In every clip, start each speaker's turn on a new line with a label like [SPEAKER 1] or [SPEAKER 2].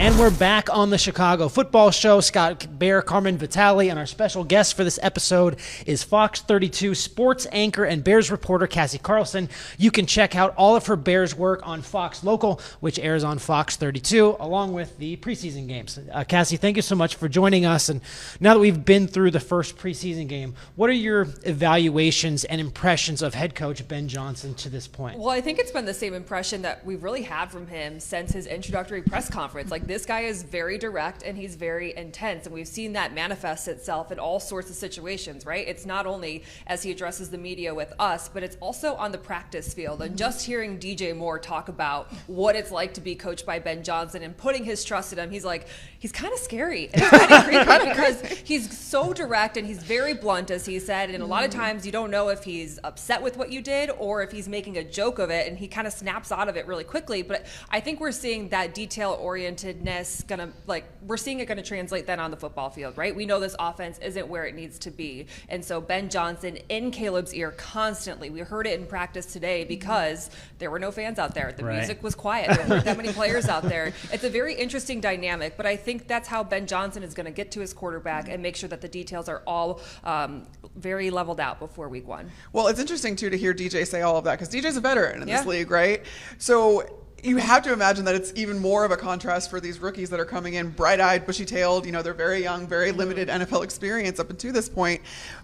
[SPEAKER 1] And we're back on the Chicago Football Show. Scott Bear, Carmen Vitale, and our special guest for this episode is Fox 32 sports anchor and Bears reporter Cassie Carlson. You can check out all of her Bears work on Fox Local, which airs on Fox 32, along with the preseason games. Cassie, thank you so much for joining us. And now that we've been through the first preseason game, what are your evaluations and impressions of head coach Ben Johnson to this point?
[SPEAKER 2] Well, I think it's been the same impression that we've really had from him since his introductory press conference. Like, this guy is very direct and he's very intense, and we've seen that manifest itself in all sorts of situations, right? It's not only as he addresses the media with us, but it's also on the practice field. And just hearing DJ Moore talk about what it's like to be coached by Ben Johnson and putting his trust in him, he's kind of scary. And it's kind of creepy because he's so direct and he's very blunt, as he said, and a lot of times you don't know if he's upset with what you did or if he's making a joke of it, and he kind of snaps out of it really quickly. But I think we're seeing that detail-orientedness we're seeing it going to translate then on the football field, right? We know this offense isn't where it needs to be. And so Ben Johnson in Caleb's ear constantly. We heard it in practice today because there were no fans out there. The music was quiet. There weren't that many players out there. It's a very interesting dynamic, but I think that's how Ben Johnson is going to get to his quarterback and make sure that the details are all very leveled out before week one.
[SPEAKER 3] Well, it's interesting, too, to hear DJ say all of that because DJ's a veteran in this league, right? So you have to imagine that it's even more of a contrast for these rookies that are coming in bright-eyed, bushy-tailed. You know, they're very young, very limited NFL experience up until this point.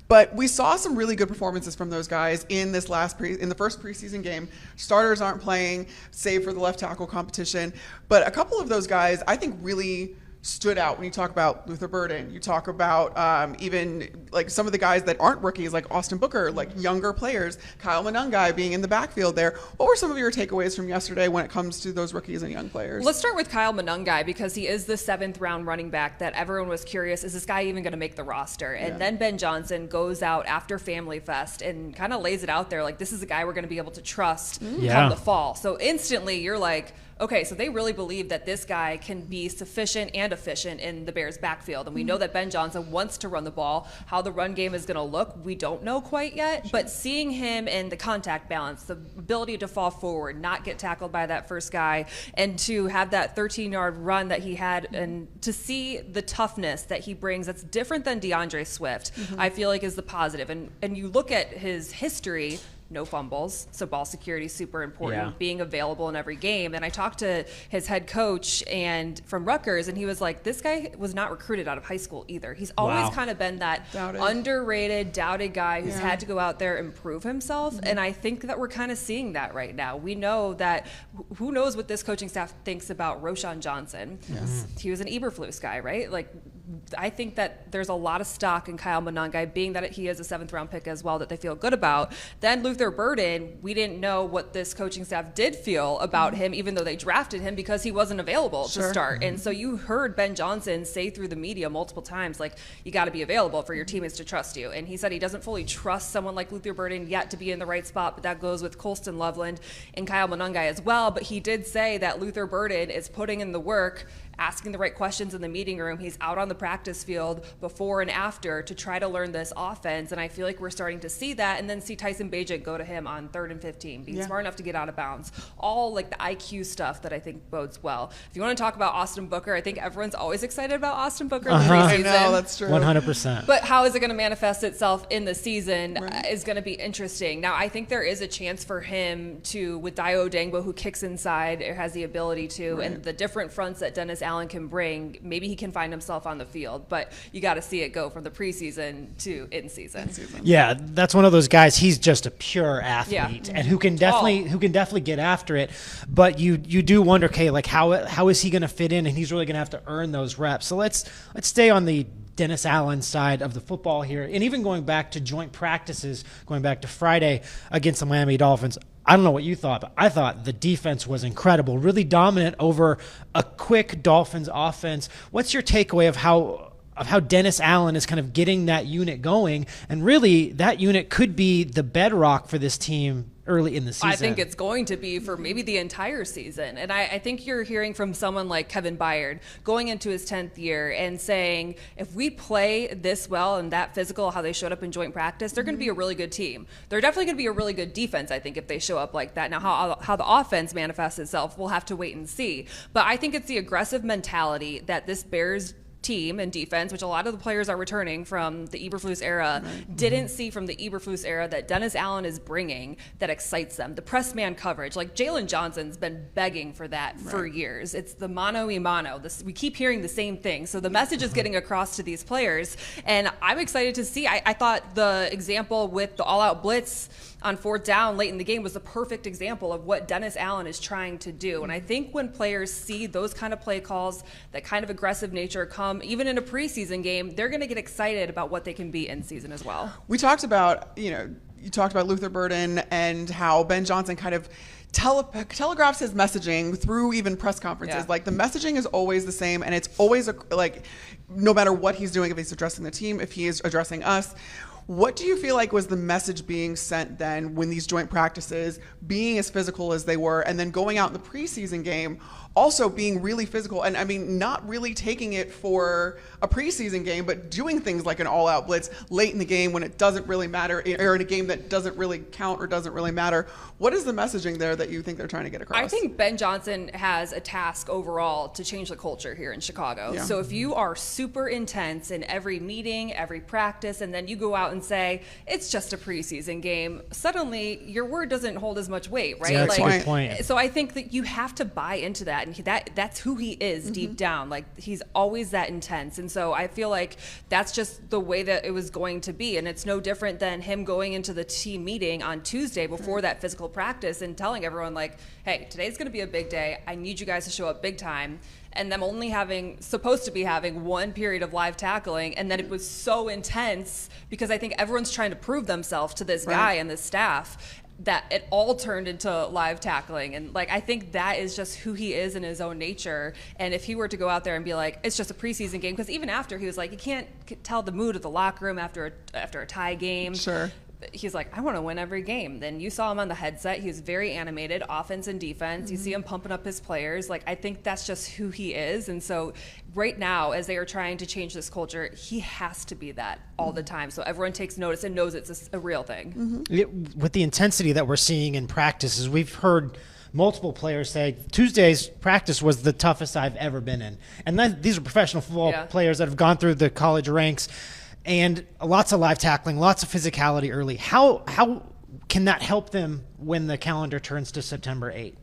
[SPEAKER 3] But we saw some really good performances from those guys in this in the first preseason game. Starters aren't playing, save for the left tackle competition. But a couple of those guys, I think, really stood out when you talk about Luther Burden. You talk about even like some of the guys that aren't rookies, like Austin Booker, like younger players, Kyle Monangai being in the backfield there. What were some of your takeaways from yesterday when it comes to those rookies and young players?
[SPEAKER 2] Let's start with Kyle Monangai because he is the 7th round running back that everyone was curious, is this guy even going to make the roster? And then Ben Johnson goes out after Family Fest and kind of lays it out there like, this is a guy we're going to be able to trust come the fall. So instantly you're like, okay, so they really believe that this guy can be sufficient and efficient in the Bears' backfield. And we know that Ben Johnson wants to run the ball. How the run game is going to look, we don't know quite yet. But seeing him and the contact balance, the ability to fall forward, not get tackled by that first guy, and to have that 13-yard run that he had, and to see the toughness that he brings that's different than DeAndre Swift, I feel like is the positive. And you look at his history, no fumbles, so ball security is super important, being available in every game. And I talked to his head coach and from Rutgers, and he was like, this guy was not recruited out of high school either. He's always kind of been that underrated, doubted guy who's had to go out there and prove himself. And I think that we're kind of seeing that right now. We know that, who knows what this coaching staff thinks about Roschon Johnson. He was an Eberflus guy, right? Like, I think that there's a lot of stock in Kyle Monangai, being that he is a 7th round pick as well, that they feel good about. Then Luther Burden, we didn't know what this coaching staff did feel about him, even though they drafted him, because he wasn't available to start. And so you heard Ben Johnson say through the media multiple times, like, you got to be available for your teammates to trust you. And he said he doesn't fully trust someone like Luther Burden yet to be in the right spot, but that goes with Colston Loveland and Kyle Monangai as well. But he did say that Luther Burden is putting in the work, asking the right questions in the meeting room. He's out on the practice field before and after to try to learn this offense. And I feel like we're starting to see that, and then see Tyson Bagent go to him on 3rd and 15, being smart enough to get out of bounds. All like the IQ stuff that I think bodes well. If you want to talk about Austin Booker, I think everyone's always excited about Austin Booker in the preseason.
[SPEAKER 3] I know, that's true.
[SPEAKER 1] 100%.
[SPEAKER 2] But how is it going to manifest itself in the season is going to be interesting. Now, I think there is a chance for him to, with Dio Dangbo, who kicks inside, or has the ability to, and the different fronts that Dennis Allen can bring, maybe he can find himself on the field. But you got to see it go from the preseason to in season.
[SPEAKER 1] Yeah, that's one of those guys. He's just a pure athlete, and who can definitely get after it. But you do wonder, okay, like how is he going to fit in? And he's really going to have to earn those reps. So let's stay on the Dennis Allen side of the football here, and even going back to joint practices, going back to Friday against the Miami Dolphins. I don't know what you thought, but I thought the defense was incredible, really dominant over a quick Dolphins offense. What's your takeaway of how Dennis Allen is kind of getting that unit going? And really, that unit could be the bedrock for this team early in the season.
[SPEAKER 2] I think it's going to be for maybe the entire season. And I think you're hearing from someone like Kevin Byard going into his 10th year and saying, if we play this well and that physical, how they showed up in joint practice, they're going to be a really good team. They're definitely going to be a really good defense, I think, if they show up like that. Now, how the offense manifests itself, we'll have to wait and see. But I think it's the aggressive mentality that this Bears team and defense, which a lot of the players are returning from the Eberflus era, didn't see from the Eberflus era that Dennis Allen is bringing that excites them. The press man coverage, like Jalen Johnson's been begging for that for years. It's the mano-a-mano. We keep hearing the same thing. So the message is getting across to these players, and I'm excited to see. I thought the example with the all-out blitz on 4th down late in the game was the perfect example of what Dennis Allen is trying to do. And I think when players see those kind of play calls, that kind of aggressive nature come even in a preseason game, they're going to get excited about what they can be in season as well.
[SPEAKER 3] We talked about, you talked about Luther Burden and how Ben Johnson kind of telegraphs his messaging through even press conferences. Like the messaging is always the same, and it's always like no matter what he's doing, if he's addressing the team, if he is addressing us. What do you feel like was the message being sent then when these joint practices being as physical as they were, and then going out in the preseason game also being really physical, and I mean not really taking it for a preseason game, but doing things like an all-out blitz late in the game when it doesn't really matter, or in a game that doesn't really count or doesn't really matter? What is the messaging there that you think they're trying to get across?
[SPEAKER 2] I think Ben Johnson has a task overall to change the culture here in Chicago. Yeah. So if you are super intense in every meeting, every practice, and then you go out and say, it's just a preseason game, suddenly your word doesn't hold as much weight, right?
[SPEAKER 1] Yeah, that's a good point.
[SPEAKER 2] So I think that you have to buy into that, and that's who he is deep down. Like, he's always that intense. And so I feel like that's just the way that it was going to be. And it's no different than him going into the team meeting on Tuesday before that physical practice and telling everyone, like, hey, today's going to be a big day. I need you guys to show up big time. And them only supposed to be having one period of live tackling, and then it was so intense because I think everyone's trying to prove themselves to this guy and this staff that it all turned into live tackling. And like, I think that is just who he is in his own nature. And if he were to go out there and be like, it's just a preseason game, because even after he was like, you can't tell the mood of the locker room after a tie game.
[SPEAKER 3] Sure.
[SPEAKER 2] He's like, I want to win every game. Then you saw him on the headset. He was very animated, offense and defense. You see him pumping up his players. Like, I think that's just who he is. And so right now, as they are trying to change this culture, he has to be that all the time. So everyone takes notice and knows it's a real thing.
[SPEAKER 1] With the intensity that we're seeing in practices, we've heard multiple players say Tuesday's practice was the toughest I've ever been in. And these are professional football players that have gone through the college ranks. And lots of live tackling, lots of physicality early. How can that help them when the calendar turns to September 8th?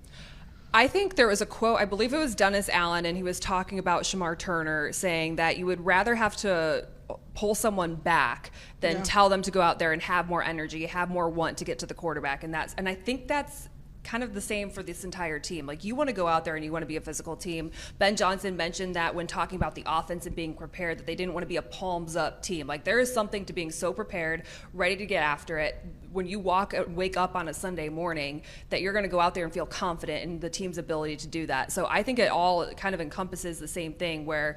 [SPEAKER 2] I think there was a quote, I believe it was Dennis Allen, and he was talking about Shamar Turner, saying that you would rather have to pull someone back than tell them to go out there and have more energy, have more want to get to the quarterback. And I think that's kind of the same for this entire team. Like, you want to go out there and you want to be a physical team. Ben Johnson mentioned that when talking about the offense and being prepared, that they didn't want to be a palms up team. Like, there is something to being so prepared, ready to get after it. When you wake up on a Sunday morning, that you're going to go out there and feel confident in the team's ability to do that. So I think it all kind of encompasses the same thing, where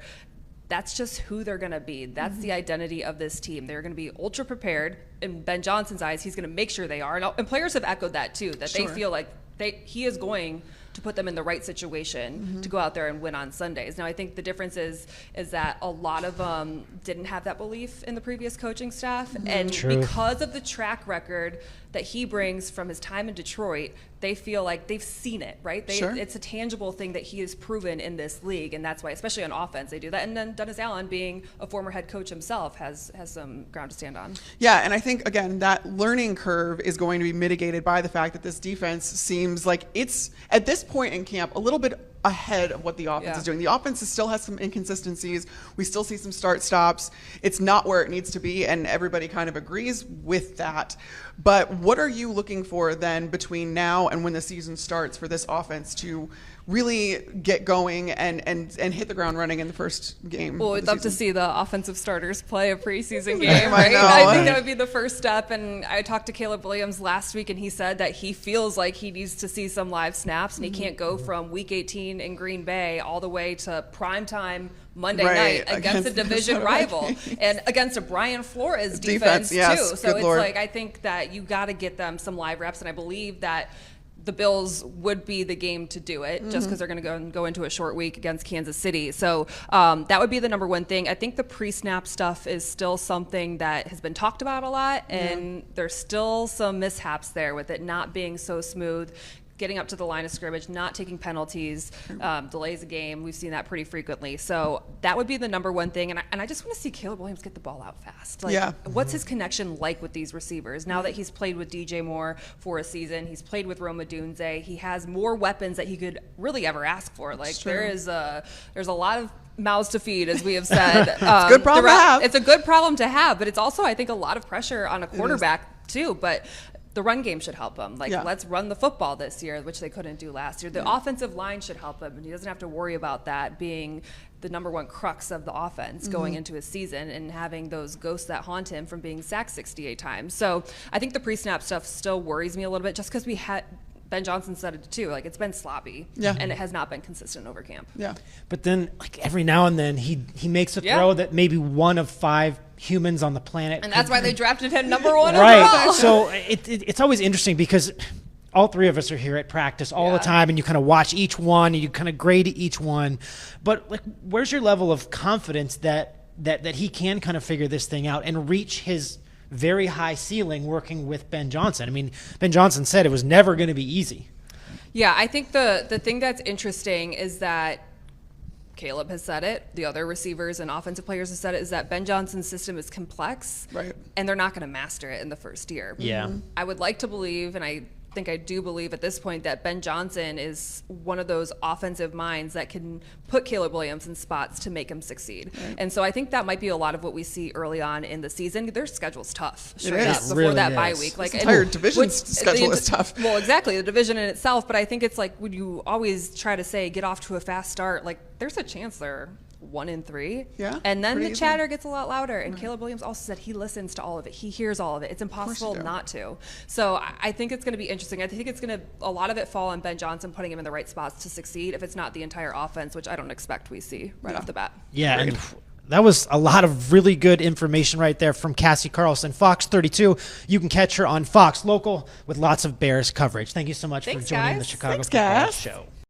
[SPEAKER 2] that's just who they're going to be. That's the identity of this team. They're going to be ultra prepared. In Ben Johnson's eyes, he's going to make sure they are. And players have echoed that too, that they feel like he is going to put them in the right situation to go out there and win on Sundays. Now, I think the difference is that a lot of them didn't have that belief in the previous coaching staff. And because of the track record that he brings from his time in Detroit, they feel like they've seen it, right? It's a tangible thing that he has proven in this league, and that's why, especially on offense, they do that. And then Dennis Allen, being a former head coach himself, has some ground to stand on.
[SPEAKER 3] Yeah, and I think, again, that learning curve is going to be mitigated by the fact that this defense seems like it's, at this point in camp, a little bit ahead of what the offense is doing. The offense still has some inconsistencies. We still see some start-stops. It's not where it needs to be, and everybody kind of agrees with that. But what are you looking for then between now and when the season starts for this offense to really get going and hit the ground running in the first game.
[SPEAKER 2] Well, we'd love to see the offensive starters play a preseason game,
[SPEAKER 3] I
[SPEAKER 2] right?
[SPEAKER 3] know.
[SPEAKER 2] I think that would be the first step. And I talked to Caleb Williams last week, and he said that he feels like he needs to see some live snaps, and he can't go from week 18 in Green Bay all the way to primetime Monday night against a division rival and against a Brian Flores defense
[SPEAKER 3] yes,
[SPEAKER 2] too. So it's
[SPEAKER 3] Lord.
[SPEAKER 2] like, I think that you got to get them some live reps, and I believe that the Bills would be the game to do it just because they're going to go into a short week against Kansas City. So that would be the number one thing. I think the pre-snap stuff is still something that has been talked about a lot, and there's still some mishaps there with it not being so smooth. Getting up to the line of scrimmage, not taking penalties, delays a game. We've seen that pretty frequently. So that would be the number one thing. And I just want to see Caleb Williams get the ball out fast. Like, what's his connection like with these receivers? Now that he's played with DJ Moore for a season, he's played with Roma Dunze, he has more weapons that he could really ever ask for. Like, there's a lot of mouths to feed, as we have said.
[SPEAKER 3] It's a good problem to have.
[SPEAKER 2] It's a good problem to have, but it's also, I think, a lot of pressure on a quarterback too. But the run game should help him. Let's run the football this year, which they couldn't do last year. The offensive line should help him, and he doesn't have to worry about that being the number one crux of the offense going into his season and having those ghosts that haunt him from being sacked 68 times. So I think the pre-snap stuff still worries me a little bit, just because we had Ben Johnson said it too. Like, it's been sloppy, and it has not been consistent over camp.
[SPEAKER 3] Yeah,
[SPEAKER 1] but then like every now and then he makes a throw that maybe one of 5 humans on the planet,
[SPEAKER 2] and that's why they drafted him number 1
[SPEAKER 1] right.
[SPEAKER 2] overall.
[SPEAKER 1] So it's always interesting because all 3 of us are here at practice all the time, and you kind of watch each one and you kind of grade each one. But like, where's your level of confidence that he can kind of figure this thing out and reach his very high ceiling working with Ben Johnson? I mean, Ben Johnson said it was never going to be easy.
[SPEAKER 2] Yeah, I think the thing that's interesting is that Caleb has said it, the other receivers and offensive players have said it, is that Ben Johnson's system is complex, and they're not going to master it in the first year.
[SPEAKER 1] Yeah.
[SPEAKER 2] I would like to believe, and I think I do believe at this point, that Ben Johnson is one of those offensive minds that can put Caleb Williams in spots to make him succeed. And so I think that might be a lot of what we see early on in the season. Their schedule's tough. Before
[SPEAKER 1] really
[SPEAKER 2] that bye week.
[SPEAKER 3] Like, the entire division's schedule is tough.
[SPEAKER 2] Well, exactly, the division in itself. But I think it's like when you always try to say get off to a fast start, like, there's a chance they're 1-3. And then the chatter gets a lot louder. And Caleb Williams also said he listens to all of it. He hears all of it. It's impossible not to. So I think it's going to be interesting. I think it's going to, a lot of it fall on Ben Johnson putting him in the right spots to succeed, if it's not the entire offense, which I don't expect we see right off the bat.
[SPEAKER 1] Yeah. And that was a lot of really good information right there from Cassie Carlson, Fox 32. You can catch her on Fox Local with lots of Bears coverage. Thank you so much for joining the Chicago Football Show.